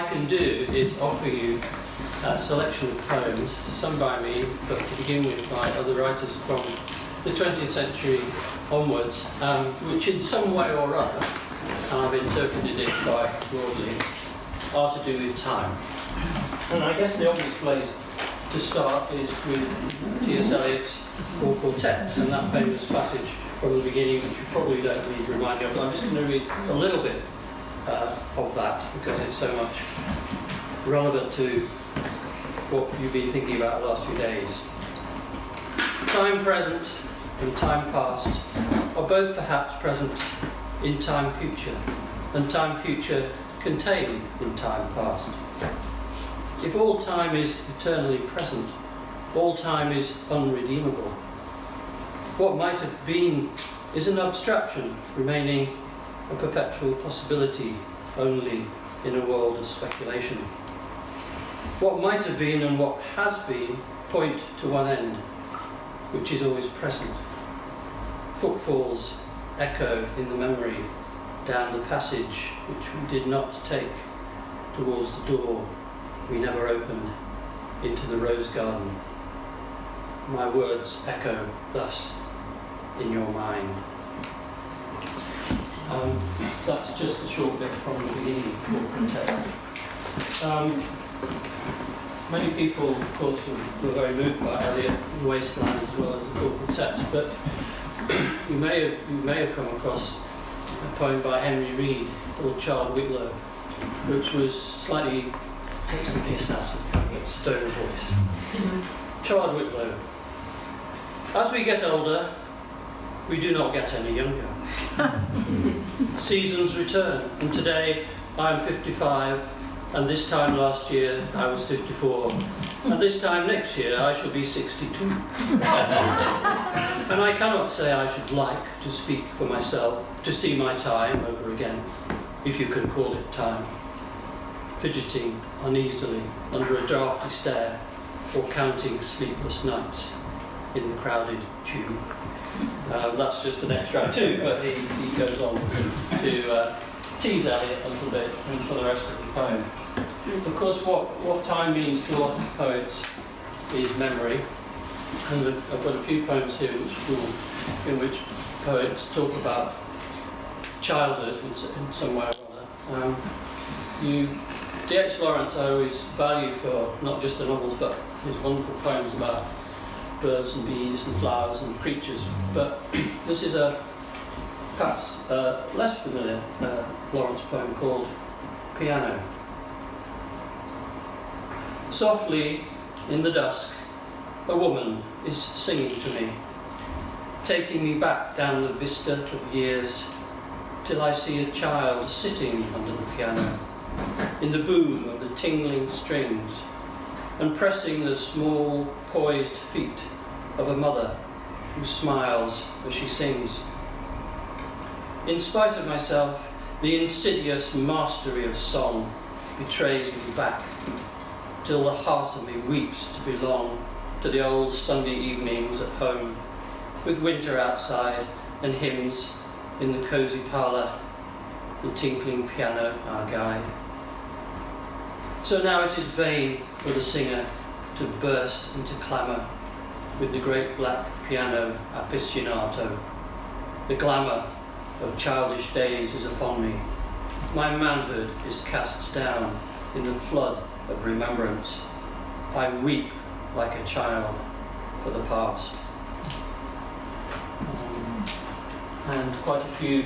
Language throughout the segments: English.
I can do is offer you a selection of poems, sung by me, but to begin with by other writers from the 20th century onwards, which in some way or other, and I've interpreted it quite broadly, are to do with time. And I guess the obvious place to start is with T.S. Eliot's Four Quartets, and that famous passage from the beginning, which you probably don't need reminding of. I'm just going to read a little bit of that, because it's so much relevant to what you've been thinking about the last few days. Time present and time past are both perhaps present in time future, and time future contained in time past. If all time is eternally present, all time is unredeemable. What might have been is an abstraction, remaining a perpetual possibility only in a world of speculation. What might have been and what has been point to one end, which is always present. Footfalls echo in the memory down the passage which we did not take, towards the door we never opened, into the rose garden. My words echo thus in your mind. That's just a short bit from the beginning of Four Quartets. Many people, of course, were very moved by Eliot and Wasteland as well as the Four Quartets, but you may have come across a poem by Henry Reed called Child Whitlow, which was slightly takes the piss out of its stone voice. Child Whitlow. As we get older, we do not get any younger. Seasons return, and today I am 55, and this time last year I was 54, and this time next year I shall be 62. And I cannot say I should like to speak for myself, to see my time over again, if you can call it time, fidgeting uneasily under a draughty stare, or counting sleepless nights in the crowded tube. That's just an extract too, but he goes on to tease Eliot a little bit and for the rest of the poem. Of course, what time means to a lot of poets is memory, and I've got a few poems here in which poets talk about childhood in some way or other. D.H. Lawrence I always value for not just the novels, but his wonderful poems about birds and bees and flowers and creatures. But this is a perhaps less familiar Lawrence poem called Piano. Softly in the dusk, a woman is singing to me, taking me back down the vista of years, till I see a child sitting under the piano, in the boom of the tingling strings, and pressing the small, poised feet of a mother who smiles as she sings. In spite of myself, the insidious mastery of song betrays me back, till the heart of me weeps to belong to the old Sunday evenings at home, with winter outside and hymns in the cosy parlour, the tinkling piano our guide. So now it is vain for the singer to burst into clamour with the great black piano appassionato. The glamour of childish days is upon me. My manhood is cast down in the flood of remembrance. I weep like a child for the past. And quite a few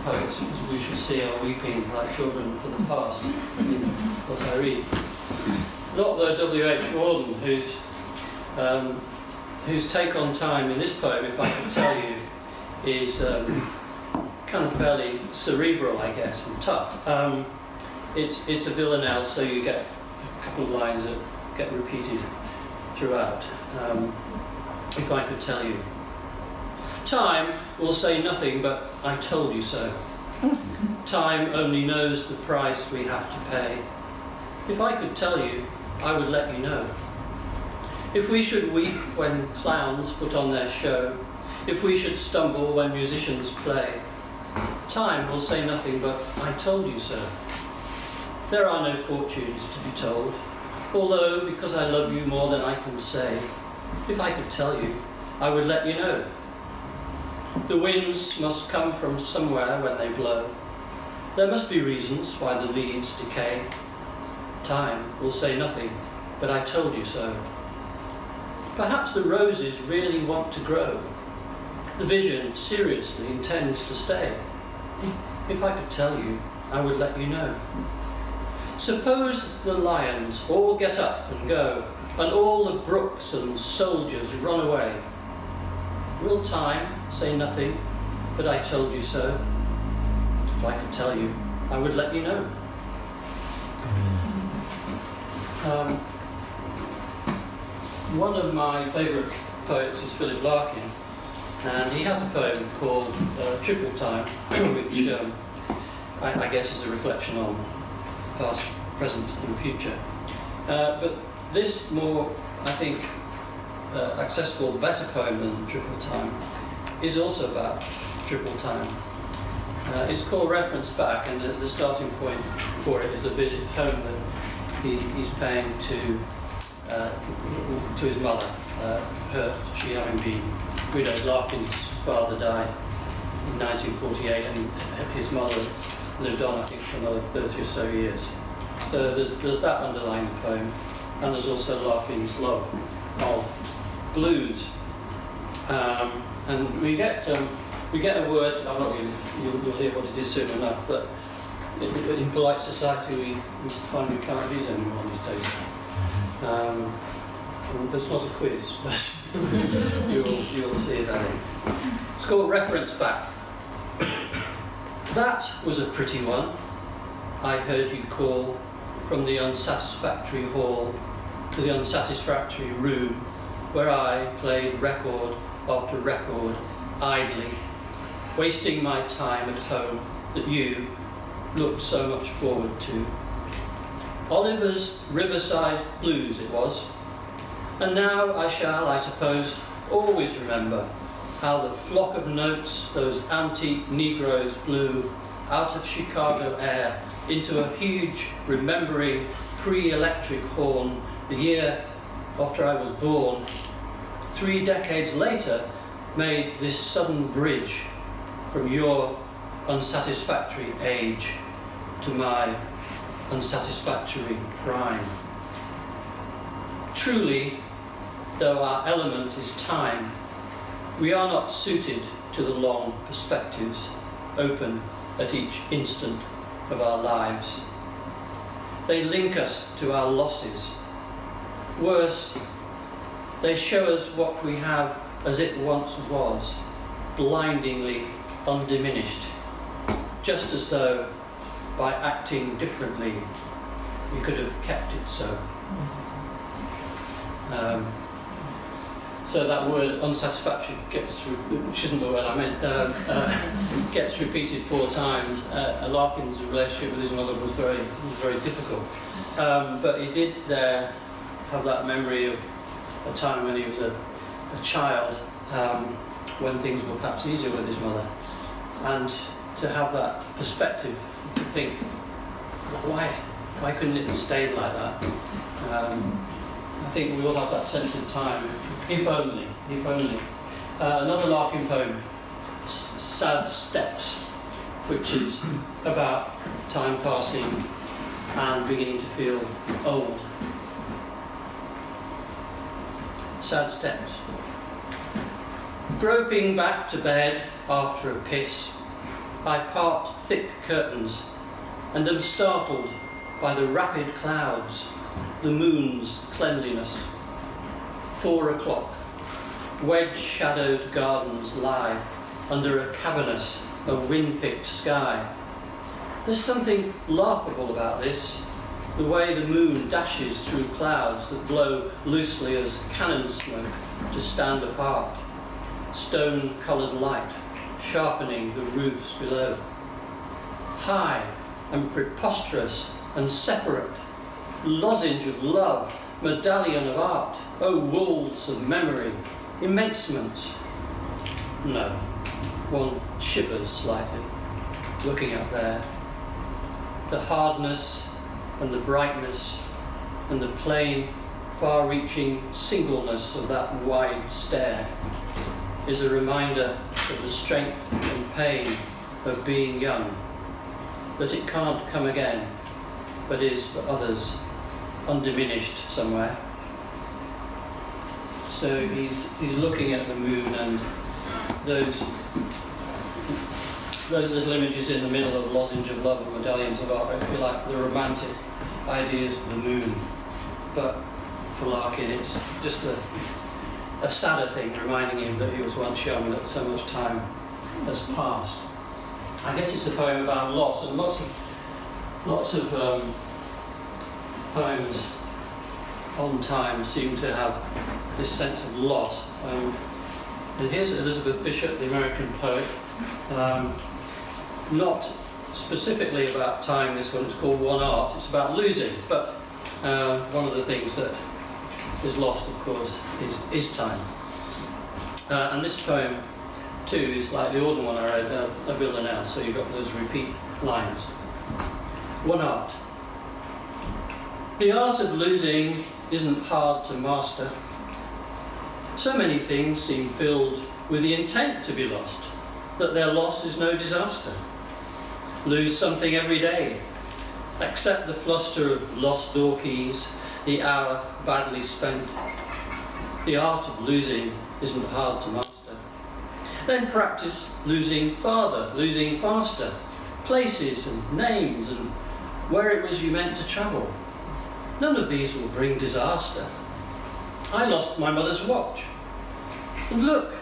poets, as we shall see, are weeping like children for the past in what I read. Not the W.H. Auden, whose take on time in this poem, if I can tell you, is kind of fairly cerebral, I guess, and tough. It's a villanelle, so you get a couple of lines that get repeated throughout. If I could tell you. Time will say nothing but "I told you so." Time only knows the price we have to pay. If I could tell you, I would let you know. If we should weep when clowns put on their show, if we should stumble when musicians play, time will say nothing but "I told you so." There are no fortunes to be told, although, because I love you more than I can say, if I could tell you, I would let you know. The winds must come from somewhere when they blow. There must be reasons why the leaves decay. Time will say nothing, but I told you so. Perhaps the roses really want to grow. The vision seriously intends to stay. If I could tell you, I would let you know. Suppose the lions all get up and go, and all the brooks and soldiers run away. Will time say nothing, but I told you so? If I could tell you, I would let you know. One of my favourite poets is Philip Larkin, and he has a poem called Triple Time, which I guess is a reflection on past, present and future. But this more, I think, accessible, better poem than Triple Time is also about triple time. It's called Reference Back, and the starting point for it is a visit home that he's paying to his mother, she having been widowed. Larkin's father died in 1948, and his mother lived on, I think, for another 30 or so years. So there's that underlying the poem, and there's also Larkin's love of blues. And we get a word. I'm not going. You'll hear what it is soon enough. That in polite society we find we can't use anymore these days. It's not a quiz, but you'll see that. It's called Reference Back. That was a pretty one. I heard you call from the unsatisfactory hall to the unsatisfactory room where I played record after record idly, wasting my time at home that you looked so much forward to. Oliver's Riverside Blues it was, and now I shall, I suppose, always remember how the flock of notes those antique Negroes blew out of Chicago air into a huge, remembering pre-electric horn the year after I was born, 3 decades later, made this sudden bridge from your unsatisfactory age to my unsatisfactory prime. Truly, though our element is time, we are not suited to the long perspectives open at each instant of our lives. They link us to our losses. Worse, they show us what we have as it once was, blindingly undiminished, just as though by acting differently we could have kept it so. So that word unsatisfactory gets, which isn't the word I meant, gets repeated 4 times. Larkin's relationship with his mother was very difficult, but he did there have that memory of a time when he was a child, when things were perhaps easier with his mother, and to have that perspective, to think, why couldn't it have stayed like that? I think we all have that sense of time, if only. Another Larkin poem, Sad Steps, which is about time passing and beginning to feel old. Sad Steps. Groping back to bed after a piss, I part thick curtains and am startled by the rapid clouds, the moon's cleanliness. 4 o'clock. Wedge-shadowed gardens lie under a cavernous, a wind-picked sky. There's something laughable about this, the way the moon dashes through clouds that blow loosely as cannon smoke to stand apart. Stone-coloured light sharpening the roofs below. High and preposterous and separate, lozenge of love, medallion of art, oh walls of memory, immensement. No, one shivers slightly, looking up there. The hardness and the brightness and the plain, far-reaching singleness of that wide stare is a reminder of the strength and pain of being young, that it can't come again, but is for others undiminished somewhere. So he's looking at the moon, and those little images in the middle of lozenge of love and medallions of art, I feel like the romantic ideas of the moon. But for Larkin, it's just a sadder thing, reminding him that he was once young, that so much time has passed. I guess it's a poem about loss, and lots of poems on time seem to have this sense of loss. And here's Elizabeth Bishop, the American poet, not specifically about time. This one is called One Art. It's about losing, but one of the things that is lost, of course, is time. And this poem too is like the Auden one I read, a villanelle, so you've got those repeat lines. One Art. The art of losing isn't hard to master. So many things seem filled with the intent to be lost, that their loss is no disaster. Lose something every day. Accept the fluster of lost door keys, the hour badly spent. The art of losing isn't hard to master. Then practice losing farther, losing faster, places and names and where it was you meant to travel. None of these will bring disaster. I lost my mother's watch. And look,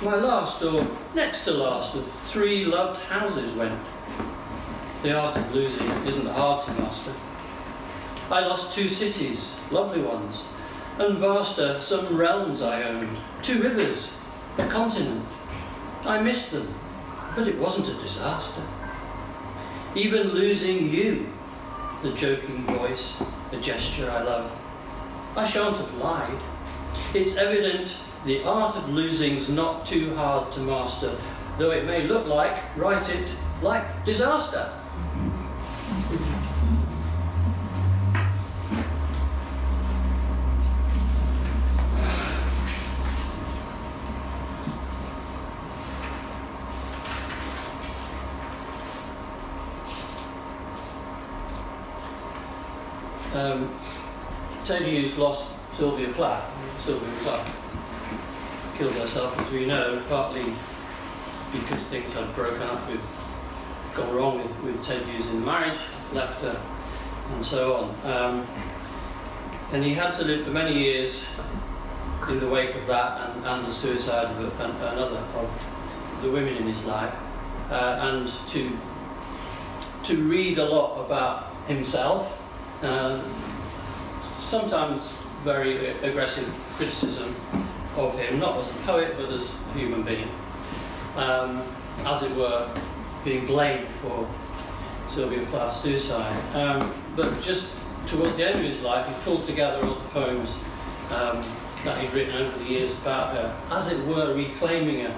my last, or next to last, of 3 loved houses went. The art of losing isn't hard to master. I lost 2 cities, lovely ones, and vaster some realms I owned, 2 rivers, a continent. I missed them, but it wasn't a disaster. Even losing you, the joking voice, the gesture I love, I shan't have lied. It's evident the art of losing's not too hard to master, though it may look like, write it, like disaster. Ted Hughes lost Sylvia Plath. Sylvia Plath killed herself, as we know, partly because things had broken up, gone wrong with Ted Hughes in the marriage, left her, and so on. And he had to live for many years in the wake of that and the suicide of another of the women in his life, and to read a lot about himself. Sometimes very aggressive criticism of him, not as a poet but as a human being, as it were, being blamed for Sylvia Plath's suicide. But just towards the end of his life, he pulled together all the poems that he'd written over the years about her, as it were, reclaiming her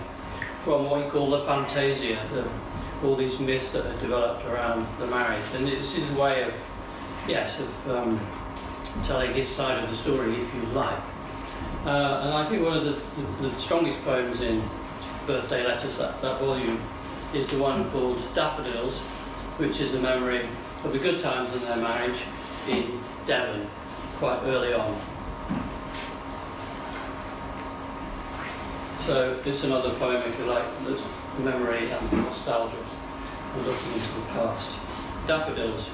from what he called the fantasia, all these myths that had developed around the marriage. And it's his way of, telling his side of the story, if you like. And I think one of the strongest poems in Birthday Letters, that volume, is the one called Daffodils, which is a memory of the good times in their marriage in Devon, quite early on. So it's another poem, if you like, that's memory and nostalgia, and looking into the past. Daffodils.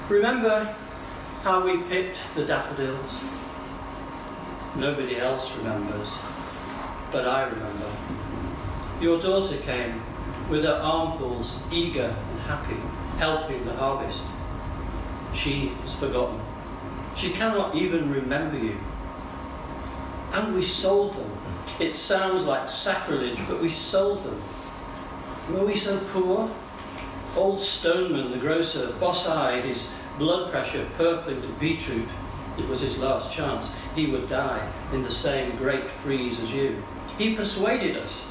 Remember how we picked the daffodils? Nobody else remembers, but I remember. Your daughter came with her armfuls, eager and happy, helping the harvest. She has forgotten. She cannot even remember you. And we sold them. It sounds like sacrilege, but we sold them. Were we so poor? Old Stoneman, the grocer, boss-eyed, his blood pressure purpling to beetroot. It was his last chance. He would die in the same great freeze as you. He persuaded us.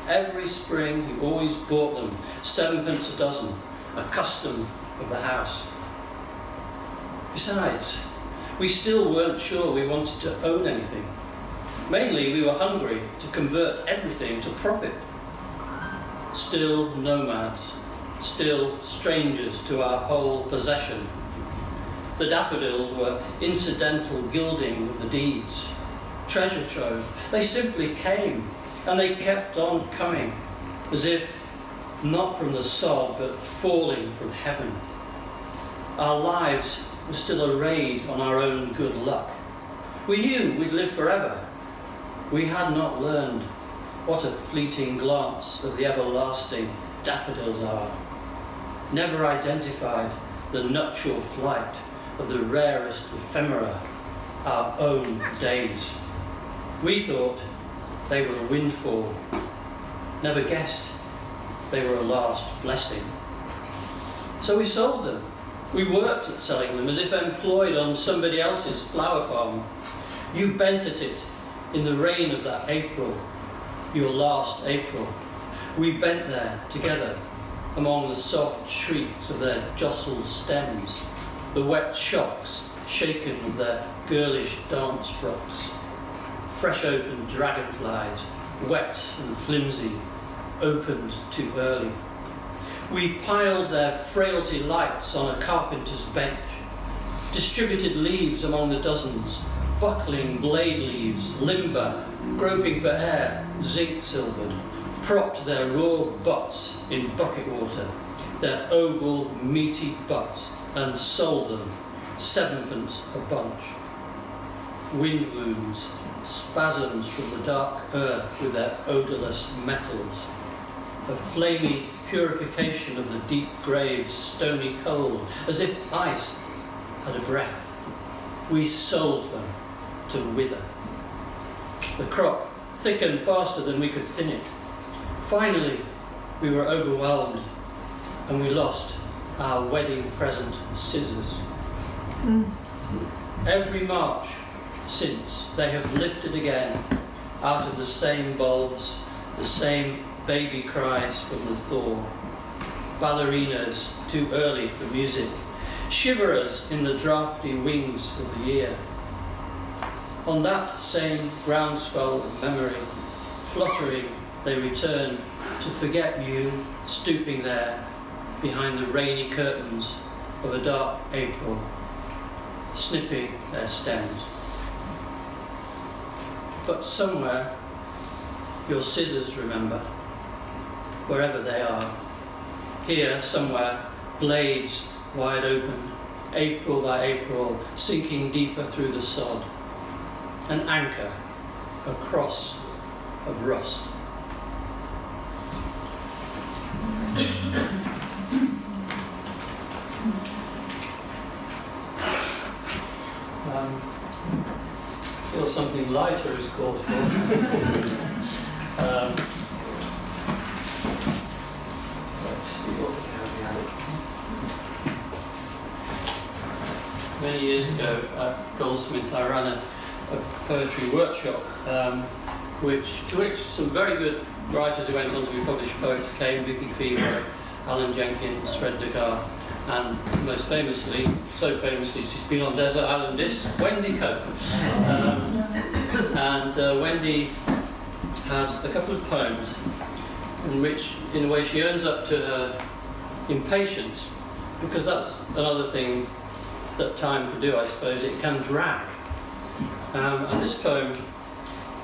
Every spring he always bought them, 7 pence a dozen, a custom of the house. Besides, we still weren't sure we wanted to own anything. Mainly, we were hungry to convert everything to profit. Still nomads, still strangers to our whole possession. The daffodils were incidental gilding of the deeds, treasure trove. They simply came, and they kept on coming, as if not from the sod, but falling from heaven. Our lives were still arrayed on our own good luck. We knew we'd live forever. We had not learned what a fleeting glance of the everlasting daffodils are. Never identified the nuptial flight of the rarest ephemera, our own days. We thought they were a windfall, never guessed they were a last blessing. So we sold them. We worked at selling them as if employed on somebody else's flower farm. You bent at it in the rain of that April, your last April. We bent there together among the soft shrieks of their jostled stems, the wet shocks shaken of their girlish dance frocks, fresh opened dragonflies, wet and flimsy, opened too early. We piled their frailty lights on a carpenter's bench, distributed leaves among the dozens, buckling blade leaves, limber, groping for air, zinc-silvered, propped their raw butts in bucket water, their oval, meaty butts, and sold them 7p a bunch. Wind wounds, spasms from the dark earth with their odourless metals, a flamy purification of the deep grave's stony cold, as if ice had a breath. We sold them to wither. The crop thickened faster than we could thin it. Finally, we were overwhelmed, and we lost our wedding present scissors. Every March since, they have lifted again out of the same bulbs, the same baby cries from the thaw. Ballerinas too early for music, shiverers in the drafty wings of the year. On that same groundswell of memory, fluttering, they return to forget you stooping there behind the rainy curtains of a dark April, snipping their stems. But somewhere, your scissors remember, wherever they are. Here, somewhere, blades wide open, April by April, sinking deeper through the sod. An anchor, a cross of rust. Feel something lighter is called for. Let's see what we have here. Many years ago at Goldsmiths, I ran a poetry workshop, to which some very good writers who went on to be published poets came: Vicky Fever, Alan Jenkins, Fred Degar, and most famously, so famously, she's been on Desert Island Discs, Wendy Cope. Wendy has a couple of poems in which, in a way, she owns up to her impatience, because that's another thing that time can do, I suppose. It can drag. And this poem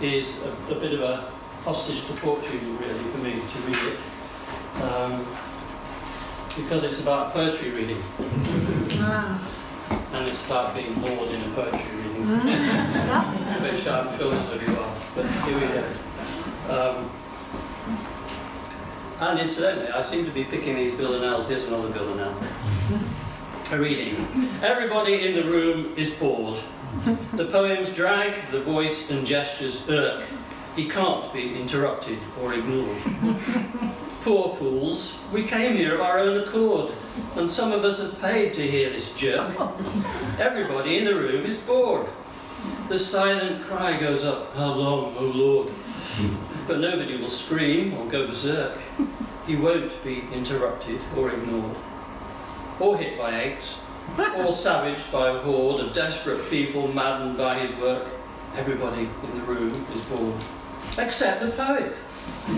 is a bit of a hostage to fortune, really, for me to read it. Because it's about poetry reading. And it's about being bored in a poetry reading. Which I'm sure none of you are, but here we go. And incidentally, I seem to be picking these villanelles. Here's another villanelle. A reading. Everybody in the room is bored. The poems drag, the voice and gestures irk. He can't be interrupted or ignored. Poor fools, we came here of our own accord, and some of us have paid to hear this jerk. Everybody in the room is bored. The silent cry goes up, how long, oh Lord? But nobody will scream or go berserk. He won't be interrupted or ignored, or hit by aches, all savaged by a horde of desperate people maddened by his work. Everybody in the room is bored, except the poet.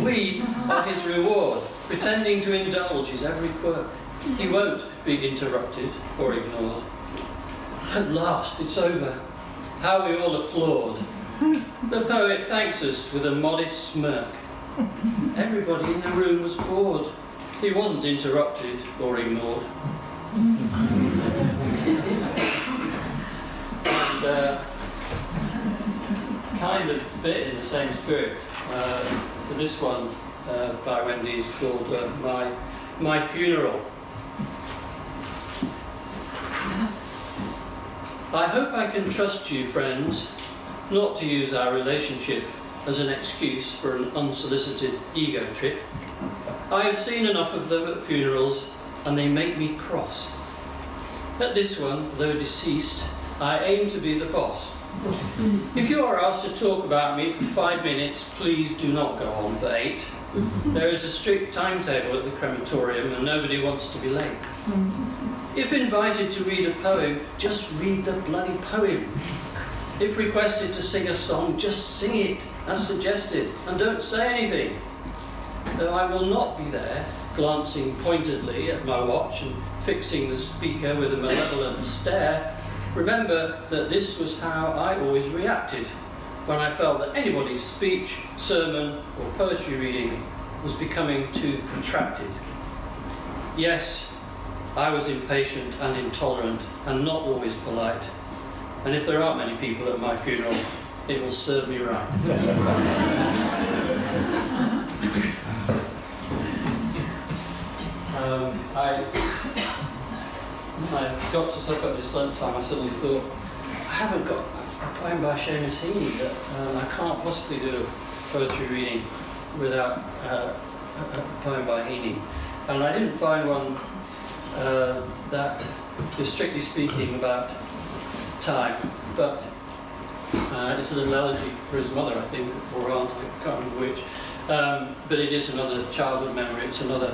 We are his reward, pretending to indulge his every quirk. He won't be interrupted or ignored. At last, it's over. How we all applaud. The poet thanks us with a modest smirk. Everybody in the room was bored. He wasn't interrupted or ignored. And kind of bit in the same spirit, for this one by Wendy is called My Funeral. I hope I can trust you, friends, not to use our relationship as an excuse for an unsolicited ego trip. I have seen enough of them at funerals, and they make me cross. At this one, though deceased, I aim to be the boss. If you are asked to talk about me for 5 minutes, please do not go on for 8. There is a strict timetable at the crematorium, and nobody wants to be late. If invited to read a poem, just read the bloody poem. If requested to sing a song, just sing it as suggested, and don't say anything. Though I will not be there, glancing pointedly at my watch and fixing the speaker with a malevolent stare, remember that this was how I always reacted when I felt that anybody's speech, sermon, or poetry reading was becoming too protracted. Yes, I was impatient and intolerant and not always polite. And if there aren't many people at my funeral, it will serve me right. When I got to suck up this lunchtime, I suddenly thought, I haven't got a poem by Seamus Heaney that I can't possibly do a poetry reading without a poem by Heaney. And I didn't find one that is strictly speaking about time, but it's a little elegy for his mother, I think, or aunt, I can't remember which. But it is another childhood memory. It's another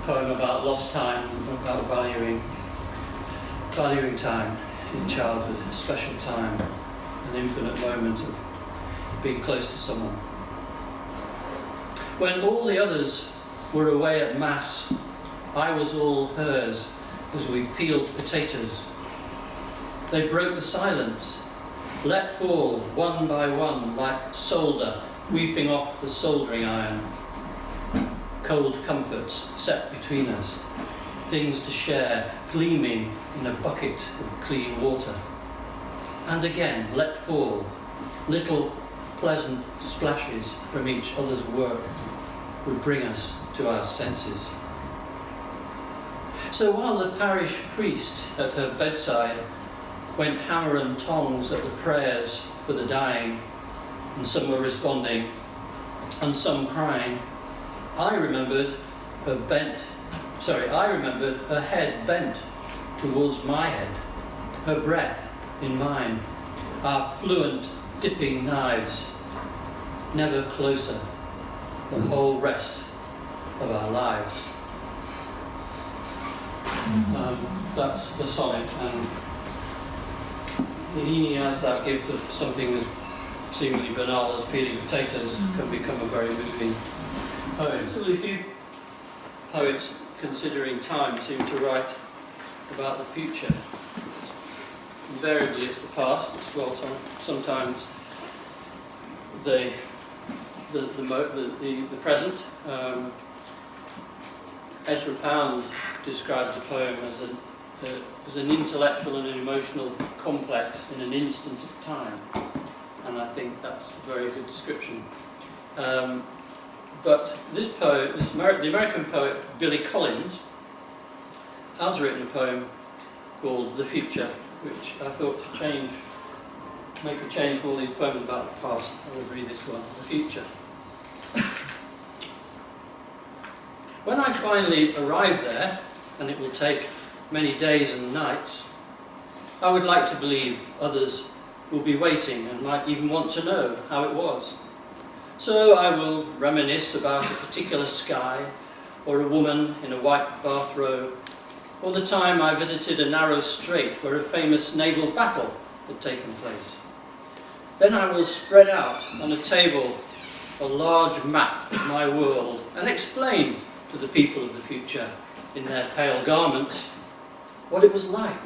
poem about lost time, about valuing time in childhood, a special time, an infinite moment of being close to someone. When all the others were away at mass, I was all hers as we peeled potatoes. They broke the silence, let fall one by one like solder weeping off the soldering iron. Cold comforts set between us, things to share gleaming in a bucket of clean water. And again let fall little pleasant splashes from each other's work would bring us to our senses. So while the parish priest at her bedside went hammer and tongs at the prayers for the dying, and some were responding, and some crying, I remembered her head bent towards my head, her breath in mine, our fluent dipping knives, never closer, the whole rest of our lives. That's the sonnet, and Heaney has that gift of something as seemingly banal as peeling potatoes can become a very moving poem. So a few poets considering time seem to write about the future. Invariably it's the past, it's well sometimes the present. Ezra Pound described the poem as an intellectual and an emotional complex in an instant of time, and I think that's a very good description. But this poet, the American poet Billy Collins, has written a poem called The Future, which I thought to make a change for all these poems about the past. I would read this one, The Future. When I finally arrive there, and it will take many days and nights, I would like to believe others will be waiting and might even want to know how it was. So I will reminisce about a particular sky, or a woman in a white bathrobe, or the time I visited a narrow strait where a famous naval battle had taken place. Then I will spread out on a table a large map of my world and explain to the people of the future, in their pale garments, what it was like.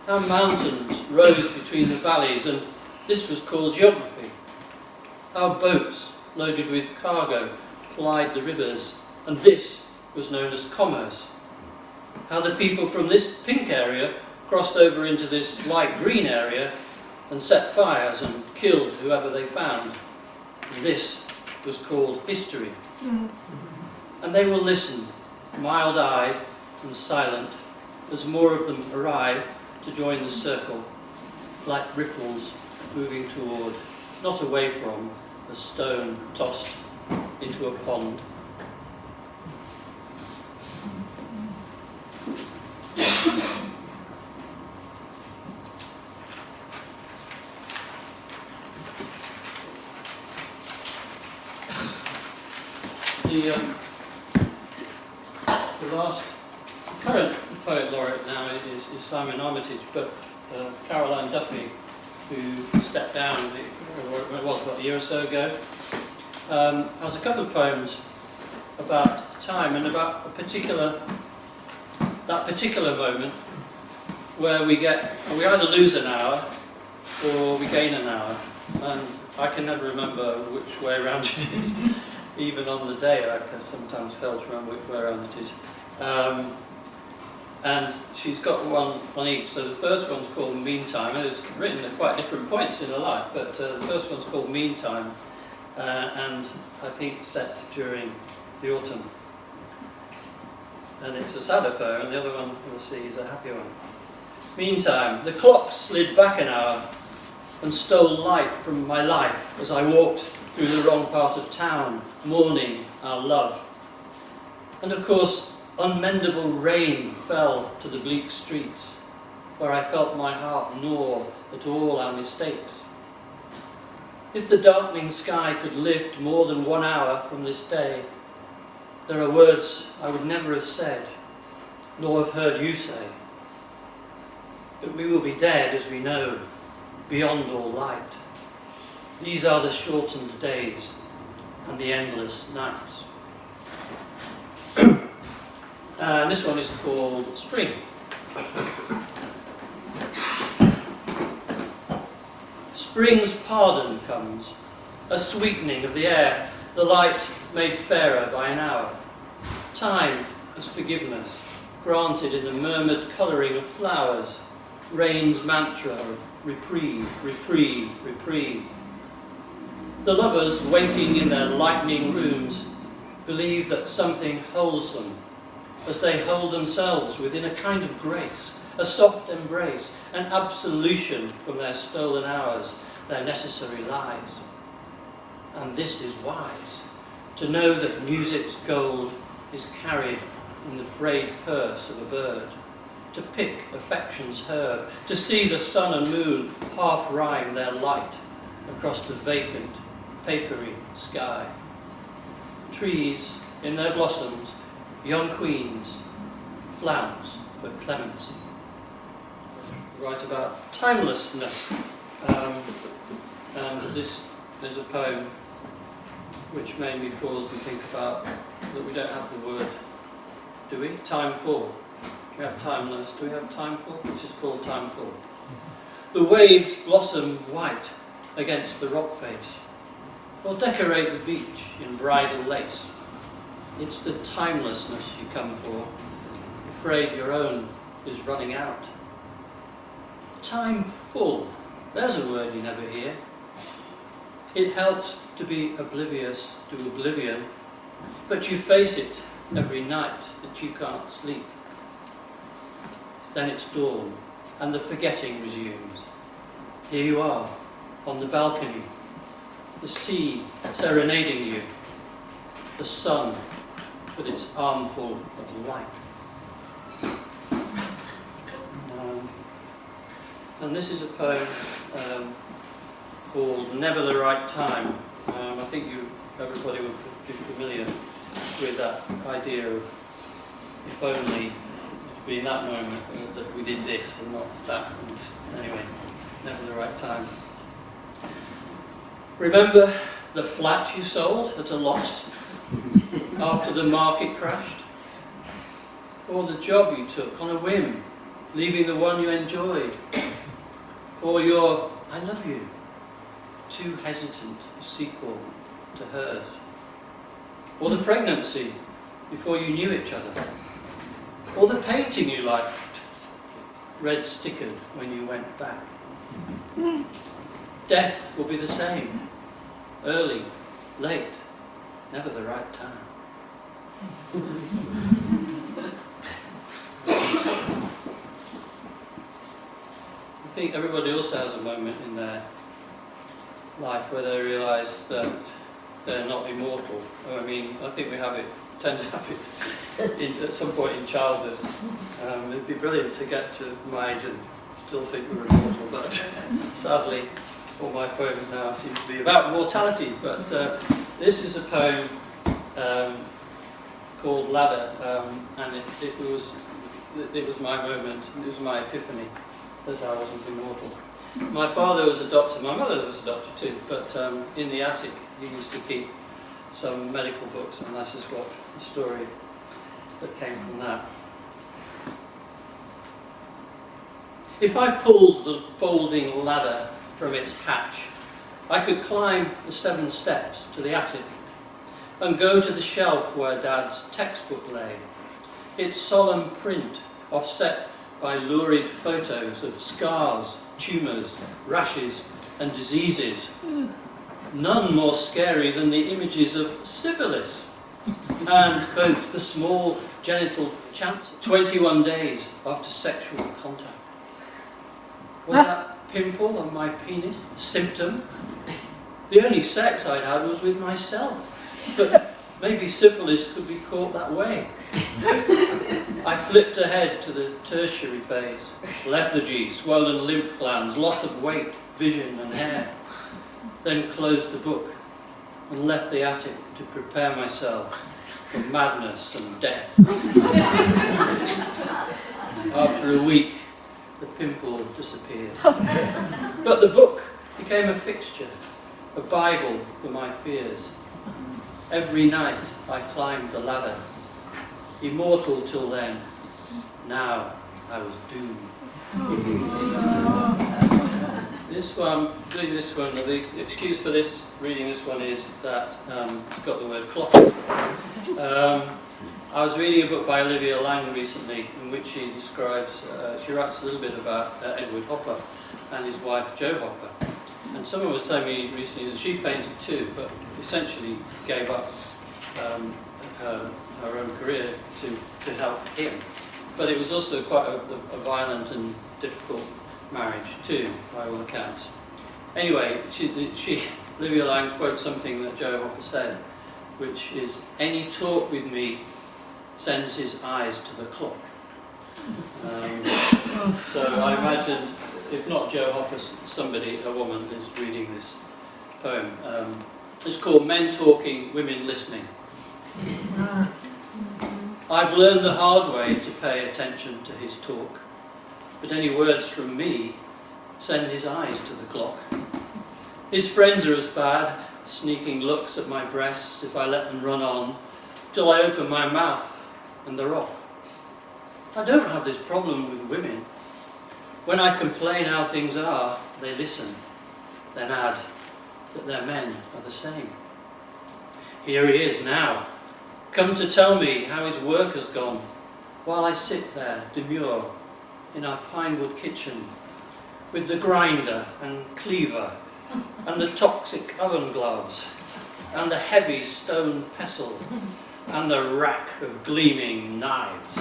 How mountains rose between the valleys, and this was called geography. How boats loaded with cargo plied the rivers, and this was known as commerce. How the people from this pink area crossed over into this light green area and set fires and killed whoever they found. And this was called history. And they will listen, mild-eyed and silent, as more of them arrive to join the circle, like ripples moving toward, not away from, a stone tossed into a pond. The last current poet laureate now is Simon Armitage, but Caroline Duffy, who stepped down, it was about a year or so ago, has a couple of poems about time and about that particular moment where we either lose an hour or we gain an hour, and I can never remember which way around it is. Even on the day, I can sometimes fail to remember which way around it is. And she's got one on each. So the first one's called Meantime. It's written at quite different points in her life, but the first one's called Meantime, and I think set during the autumn. And it's a sadder poem, and the other one you'll see is a happier one. Meantime, the clock slid back an hour and stole light from my life as I walked through the wrong part of town, mourning our love. And of course, unmendable rain fell to the bleak streets, where I felt my heart gnaw at all our mistakes. If the darkening sky could lift more than 1 hour from this day, there are words I would never have said, nor have heard you say. But we will be dead, as we know, beyond all light. These are the shortened days and the endless nights. This one is called Spring. Spring's pardon comes, a sweetening of the air, the light made fairer by an hour. Time as forgiveness, granted in the murmured colouring of flowers, rain's mantra of reprieve, reprieve, reprieve. The lovers, waking in their lightning rooms, believe that something holds them, as they hold themselves within a kind of grace, a soft embrace, an absolution from their stolen hours, their necessary lives. And this is wise, to know that music's gold is carried in the frayed purse of a bird, to pick affection's herb, to see the sun and moon half rhyme their light across the vacant, papery sky. Trees in their blossoms, young queens, flounce for clemency. Write about timelessness. And this is a poem which made me pause and think about that we don't have the word, do we? Timeful. We have timeless. Do we have timeful? Which is called timeful. The waves blossom white against the rock face, or decorate the beach in bridal lace. It's the timelessness you come for, afraid your own is running out. Time full, there's a word you never hear. It helps to be oblivious to oblivion, but you face it every night that you can't sleep. Then it's dawn, and the forgetting resumes. Here you are, on the balcony, the sea serenading you, the sun with its armful of light. And this is a poem called Never the Right Time. I think everybody would be familiar with that idea of if only be in that moment that we did this and not that. And anyway, never the right time. Remember the flat you sold at a loss after the market crashed? Or the job you took on a whim, leaving the one you enjoyed? Or your I love you, too hesitant a sequel to hers? Or the pregnancy before you knew each other? Or the painting you liked, red stickered when you went back? Death will be the same. Early, late, never the right time. I think everybody also has a moment in their life where they realise that they're not immortal. I mean, I think we tend to have it at some point in childhood. It'd be brilliant to get to my age and still think we're immortal, but sadly all my poems now seem to be about mortality. But this is a poem called Ladder, and it was my moment, it was my epiphany that I wasn't immortal. My father was a doctor, my mother was a doctor too, but in the attic he used to keep some medical books, and this is what the story that came from that. If I pulled the folding ladder from its hatch, I could climb the 7 steps to the attic and go to the shelf where Dad's textbook lay, its solemn print offset by lurid photos of scars, tumours, rashes and diseases, none more scary than the images of syphilis and both the small genital cancer 21 days after sexual contact. Was that pimple on my penis a symptom? The only sex I'd had was with myself, but maybe syphilis could be caught that way. I flipped ahead to the tertiary phase: lethargy, swollen lymph glands, loss of weight, vision and hair. Then closed the book and left the attic to prepare myself for madness and death. After a week, the pimple disappeared. But the book became a fixture, a Bible for my fears. Every night I climbed the ladder, immortal till then. Now I was doomed. This one, doing this one, the excuse for this, reading this one is that it's got the word clock. I was reading a book by Olivia Lang recently in which she describes, she writes a little bit about Edward Hopper and his wife Jo Hopper. And someone was telling me recently that she painted too, but essentially gave up her own career to help him. But it was also quite a violent and difficult marriage too, by all accounts. Anyway, Olivia Lang quotes something that Jo Hopper said, which is, "Any talk with me sends his eyes to the clock." So I imagined, if not Jo Hopper, somebody, a woman, is reading this poem. It's called Men Talking, Women Listening. I've learned the hard way to pay attention to his talk, but any words from me send his eyes to the clock. His friends are as bad, sneaking looks at my breasts if I let them run on, till I open my mouth and they're off. I don't have this problem with women. When I complain how things are, they listen, then add that their men are the same. Here he is now, come to tell me how his work has gone, while I sit there demure in our pinewood kitchen with the grinder and cleaver and the toxic oven gloves and the heavy stone pestle and the rack of gleaming knives.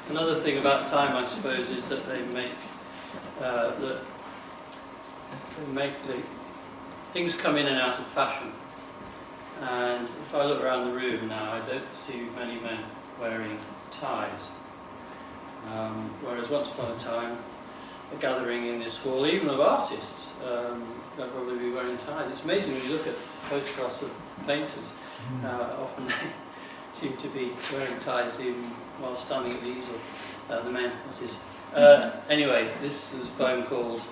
Another thing about time, I suppose, is that they make things come in and out of fashion. And if I look around the room now, I don't see many men wearing ties. Whereas once upon a time, a gathering in this hall, even of artists, they'll probably be wearing ties. ties. It's amazing when you look at photographs of painters, often they seem to be wearing ties even while standing at the easel. The men, that is. Anyway, this is a poem called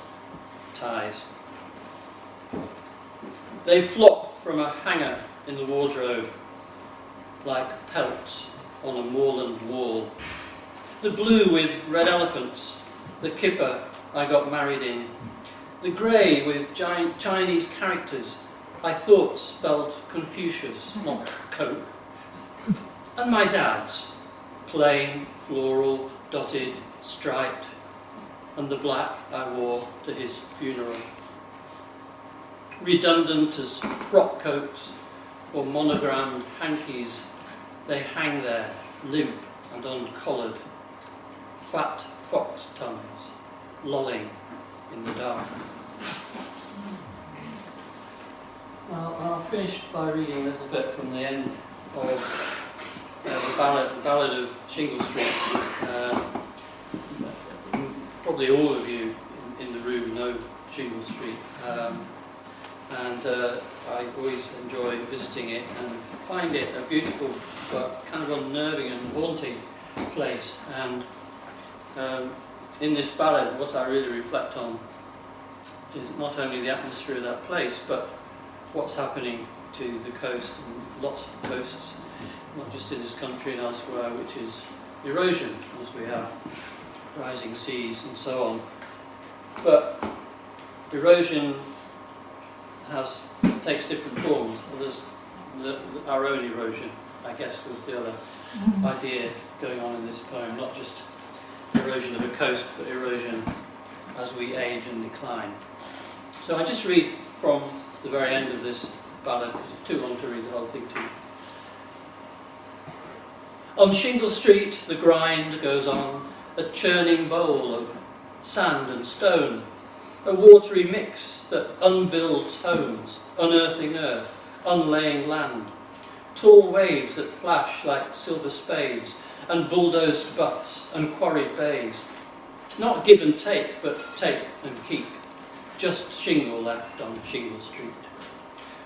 Ties. They flop from a hanger in the wardrobe like pelts on a moorland wall. The blue with red elephants, the kipper I got married in, the grey with giant Chinese characters I thought spelled Confucius, not Coke, and my dad's, plain, floral, dotted, striped, and the black I wore to his funeral. Redundant as frock coats or monogrammed hankies, they hang there, limp and uncollared, fat fox tongues lolling in the dark. Well, I'll finish by reading a little bit from the end of the ballad of Shingle Street. Probably all of you in the room know Shingle Street, and I always enjoy visiting it and find it a beautiful but kind of unnerving and haunting place. And in this ballad, what I really reflect on is not only the atmosphere of that place, but what's happening to the coast, and lots of coasts, not just in this country and elsewhere, which is erosion, as we have rising seas and so on. But erosion takes different forms. There's our own erosion, I guess, was the other idea going on in this poem, not just erosion of a coast, but erosion as we age and decline. So I just read from the very end of this ballad, because it's too long to read the whole thing to you. On Shingle Street the grind goes on, a churning bowl of sand and stone, a watery mix that unbuilds homes, unearthing earth, unlaying land, tall waves that flash like silver spades, and bulldozed buffs and quarried bays. Not give and take, but take and keep. Just shingle left on Shingle Street.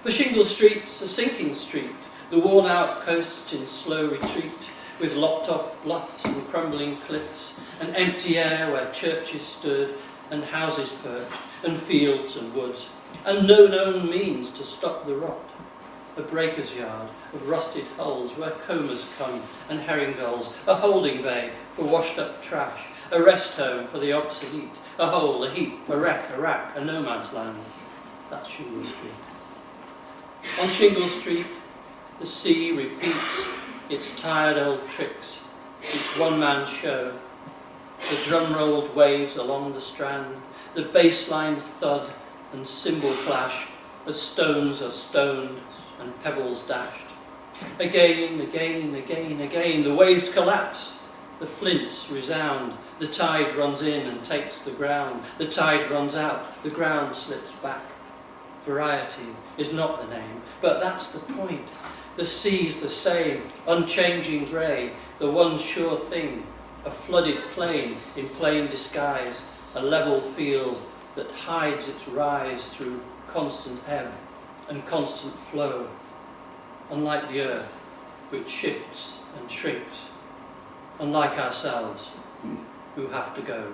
For Shingle Street's a sinking street, the worn-out coast in slow retreat, with lopped-off bluffs and crumbling cliffs, and empty air where churches stood, and houses perched, and fields and woods, and no known means to stop the rot. A breaker's yard of rusted hulls where combers come, and herring gulls, a holding bay for washed-up trash, a rest home for the obsolete, a hole, a heap, a wreck, a rack, a no-man's land. That's Shingle Street. On Shingle Street, the sea repeats its tired old tricks, its one-man show. The drum-rolled waves along the strand, the bass-line thud and cymbal clash, as stones are stoned and pebbles dashed. Again, again, again, again, the waves collapse, the flints resound, the tide runs in and takes the ground, the tide runs out, the ground slips back. Variety is not the name, but that's the point. The sea's the same, unchanging grey, the one sure thing, a flooded plain in plain disguise, a level field that hides its rise through constant ebb and constant flow, unlike the earth, which shifts and shrinks, unlike ourselves, who have to go.